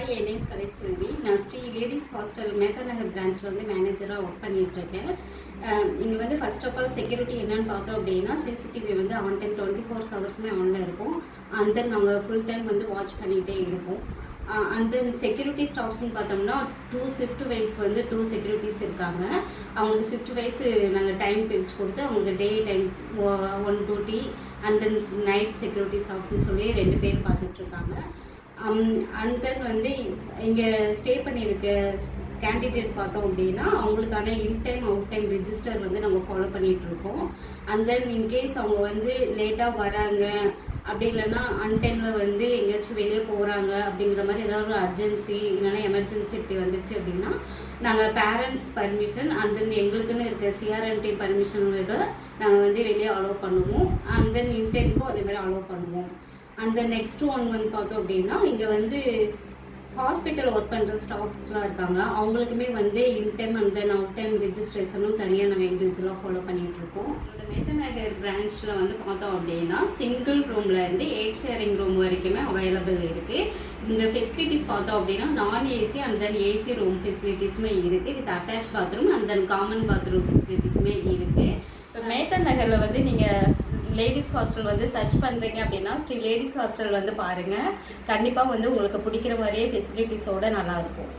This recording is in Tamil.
ஹாய், என் நேம் கலைச்செல்வி. நான் ஸ்ரீ லேடிஸ் ஹாஸ்டல் மேத்தா நகர் பிரான்ச்சில் வந்து மேனேஜராக ஒர்க் பண்ணிகிட்ருக்கேன். இங்கே வந்து ஃபர்ஸ்ட் ஆஃப் ஆல் செக்யூரிட்டி என்னென்னு பார்த்தோம் அப்படின்னா, சிசிடிவி வந்து ஆன் டைம் 24 ஹவர்ஸுமே ஆனில் இருக்கும். அண்ட் தென் நாங்கள் ஃபுல் டைம் வந்து வாட்ச் பண்ணிகிட்டே இருப்போம். அண்ட் தென் செக்யூரிட்டி ஸ்டாஃப்ஸ்ன்னு பார்த்தோம்னா 2 ஷிஃப்ட் வைஸ் வந்து 2 செக்யூரிட்டிஸ் இருக்காங்க. அவங்களுக்கு ஷிஃப்ட் வைஸ் நாங்கள் டைம் பிரித்து கொடுத்து அவங்களுக்கு day time 1 duty and then night security ஸ்டாஃப்னு சொல்லி 2 பேர் பார்த்துட்ருக்காங்க. அண்ட் தென் வந்து இங்கே ஸ்டே பண்ணியிருக்க கேண்டிடேட் பார்த்தோம் அப்படின்னா அவங்களுக்கான இன்டைம் அவுட் டைம் ரிஜிஸ்டர் வந்து நம்ம ஃபாலோ பண்ணிகிட்ருக்கோம். அண்ட் தென் இன்கேஸ் அவங்க வந்து லேட்டாக வராங்க, அப்படி இல்லைன்னா அன்டைமில் வந்து எங்கேயாச்சும் வெளியே போகிறாங்க அப்படிங்கிற மாதிரி ஏதாவது ஒரு அர்ஜென்சி இல்லைன்னா எமர்ஜென்சி இப்படி வந்துச்சு அப்படின்னா நாங்கள் பேரண்ட்ஸ் பர்மிஷன் அண்ட் தென் எங்களுக்குன்னு இருக்க சிஆர்என்டி பர்மிஷனோட நாங்கள் வந்து வெளியே அலோவ் பண்ணுவோம். அண்ட் தென் இன்டைமுக்கும் அதே மாதிரி அலோவ் பண்ணுவோம். அண்ட் தென் நெக்ஸ்ட் ஒன் வந்து பார்த்தோம் அப்படின்னா இங்கே வந்து ஹாஸ்பிட்டல் ஒர்க் பண்ணுற ஸ்டாஃப்ஸ்லாம் இருக்காங்க. அவங்களுக்குமே வந்து in time and then out time ரிஜிஸ்ட்ரேஷனும் தனியாக நாங்கள் இண்டிவிஜுவலாக ஃபாலோ பண்ணிகிட்ருக்கோம். இந்த மேத்தா நகர் பிரான்ச்சில் வந்து பார்த்தோம் அப்படின்னா சிங்கிள் ரூம்லேருந்து 8 ஷேரிங் ரூம் வரைக்குமே அவைலபிள் இருக்குது. இந்த ஃபெசிலிட்டிஸ் பார்த்தோம் அப்படின்னா non AC and then AC room ஃபெசிலிட்டிஸுமே இருக்குது. With attach bathroom and then common bathroom ஃபெசிலிட்டிஸுமே இருக்குது. இப்போ மேத்தா நகரில் வந்து நீங்கள் லேடிஸ் ஹாஸ்டல் வந்து சர்ச் பண்ணுறீங்க அப்படின்னா ஸ்ரீ லேடிஸ் ஹாஸ்டல் வந்து பாருங்கள். கண்டிப்பாக வந்து உங்களுக்கு பிடிக்கிற மாதிரியே ஃபெசிலிட்டிஸோடு நல்லாயிருக்கும்.